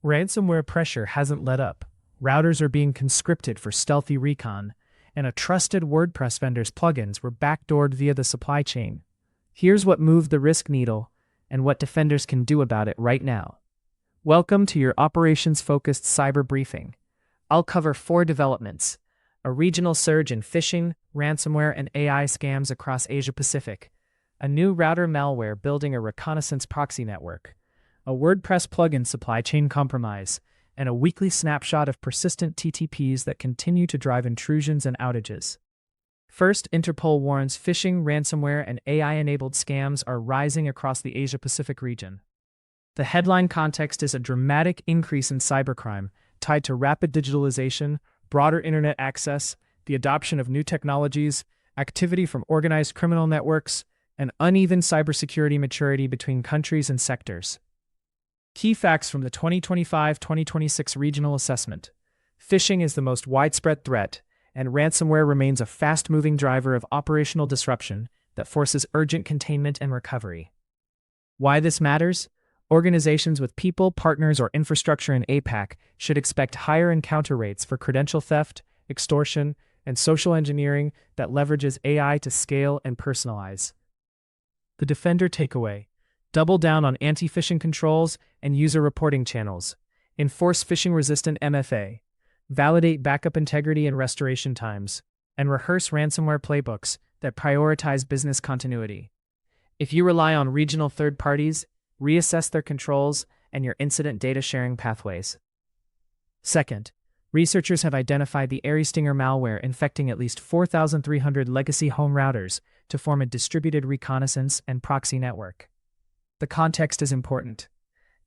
Ransomware pressure hasn't let up. Routers are being conscripted for stealthy recon, and a trusted WordPress vendor's plugins were backdoored via the supply chain. Here's what moved the risk needle and what defenders can do about it right now. Welcome to your operations-focused cyber briefing. I'll cover 4 developments: a regional surge in phishing, ransomware, and AI scams across Asia-Pacific, a new router malware building a reconnaissance proxy network, a WordPress plugin supply chain compromise, and a weekly snapshot of persistent TTPs that continue to drive intrusions and outages. First, Interpol warns phishing, ransomware, and AI-enabled scams are rising across the Asia-Pacific region. The headline context is a dramatic increase in cybercrime tied to rapid digitalization, broader internet access, the adoption of new technologies, activity from organized criminal networks, and uneven cybersecurity maturity between countries and sectors. Key facts from the 2025-2026 Regional Assessment. Phishing is the most widespread threat, and ransomware remains a fast-moving driver of operational disruption that forces urgent containment and recovery. Why this matters? Organizations with people, partners, or infrastructure in APAC should expect higher encounter rates for credential theft, extortion, and social engineering that leverages AI to scale and personalize. The Defender takeaway: double down on anti-phishing controls and user reporting channels. Enforce phishing-resistant MFA. Validate backup integrity and restoration times. And rehearse ransomware playbooks that prioritize business continuity. If you rely on regional third parties, reassess their controls and your incident data sharing pathways. Second, researchers have identified the AryStinger malware infecting at least 4,300 legacy home routers to form a distributed reconnaissance and proxy network. The context is important.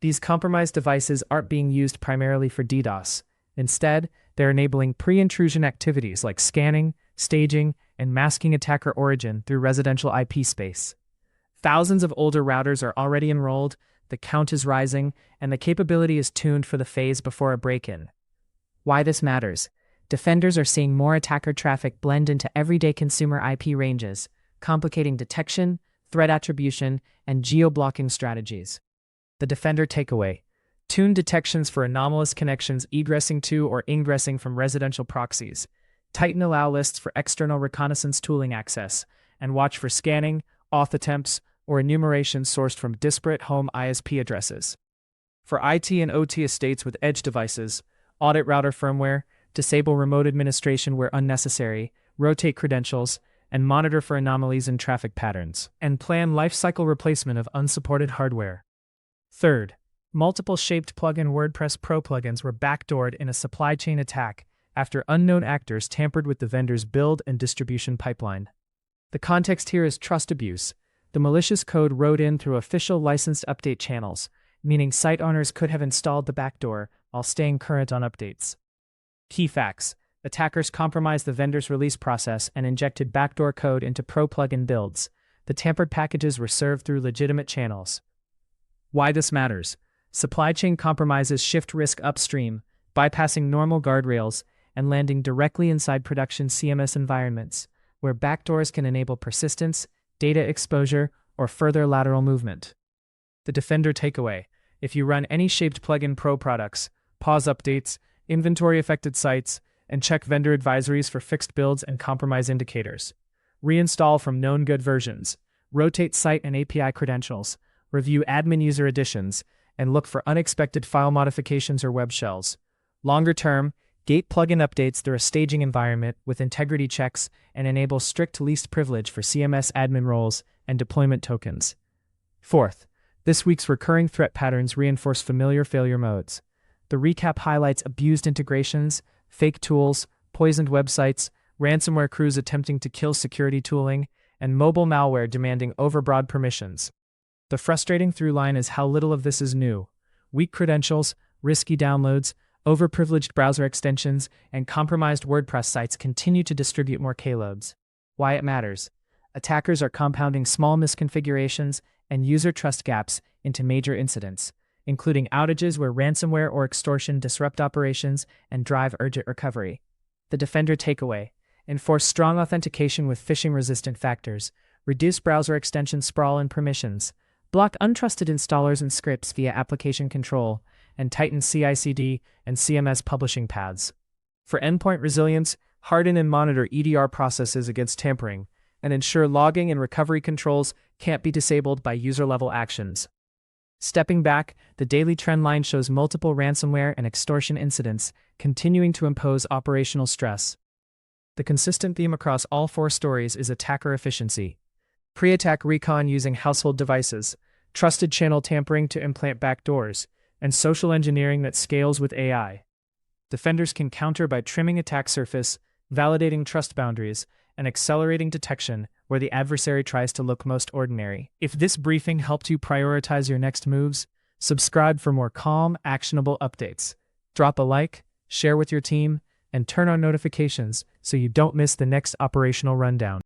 These compromised devices aren't being used primarily for DDoS. Instead, they're enabling pre-intrusion activities like scanning, staging, and masking attacker origin through residential IP space. Thousands of older routers are already enrolled, the count is rising, and the capability is tuned for the phase before a break-in. Why this matters? Defenders are seeing more attacker traffic blend into everyday consumer IP ranges, complicating detection, threat attribution, and geo-blocking strategies. The Defender takeaway: tune detections for anomalous connections egressing to or ingressing from residential proxies. Tighten allow lists for external reconnaissance tooling access, and watch for scanning, auth attempts, or enumeration sourced from disparate home ISP addresses. For IT and OT estates with edge devices, audit router firmware, disable remote administration where unnecessary, rotate credentials, and monitor for anomalies in traffic patterns, and plan lifecycle replacement of unsupported hardware. Third, multiple shaped plugin WordPress Pro plugins were backdoored in a supply chain attack after unknown actors tampered with the vendor's build and distribution pipeline. The context here is trust abuse. The malicious code wrote in through official licensed update channels, meaning site owners could have installed the backdoor while staying current on updates. Key facts: attackers compromised the vendor's release process and injected backdoor code into Pro plugin builds. The tampered packages were served through legitimate channels. Why this matters? Supply chain compromises shift risk upstream, bypassing normal guardrails and landing directly inside production CMS environments, where backdoors can enable persistence, data exposure, or further lateral movement. The Defender takeaway: if you run any shaped plugin Pro products, pause updates, inventory affected sites, and check vendor advisories for fixed builds and compromise indicators. Reinstall from known good versions, rotate site and API credentials, review admin user additions, and look for unexpected file modifications or web shells. Longer term, gate plugin updates through a staging environment with integrity checks and enable strict least privilege for CMS admin roles and deployment tokens. Fourth, this week's recurring threat patterns reinforce familiar failure modes. The recap highlights abused integrations, fake tools, poisoned websites, ransomware crews attempting to kill security tooling, and mobile malware demanding overbroad permissions. The frustrating through line is how little of this is new. Weak credentials, risky downloads, overprivileged browser extensions, and compromised WordPress sites continue to distribute more payloads. Why it matters: attackers are compounding small misconfigurations and user trust gaps into major incidents, including outages where ransomware or extortion disrupt operations and drive urgent recovery. The Defender takeaway: enforce strong authentication with phishing-resistant factors, reduce browser extension sprawl and permissions, block untrusted installers and scripts via application control, and tighten CI/CD and CMS publishing paths. For endpoint resilience, harden and monitor EDR processes against tampering, and ensure logging and recovery controls can't be disabled by user-level actions. Stepping back, the daily trend line shows multiple ransomware and extortion incidents continuing to impose operational stress. The consistent theme across all 4 stories is attacker efficiency. Pre-attack recon using household devices, trusted channel tampering to implant backdoors, and social engineering that scales with AI. Defenders can counter by trimming attack surface, validating trust boundaries, and accelerating detection where the adversary tries to look most ordinary. If this briefing helped you prioritize your next moves, subscribe for more calm, actionable updates. Drop a like, share with your team, and turn on notifications so you don't miss the next operational rundown.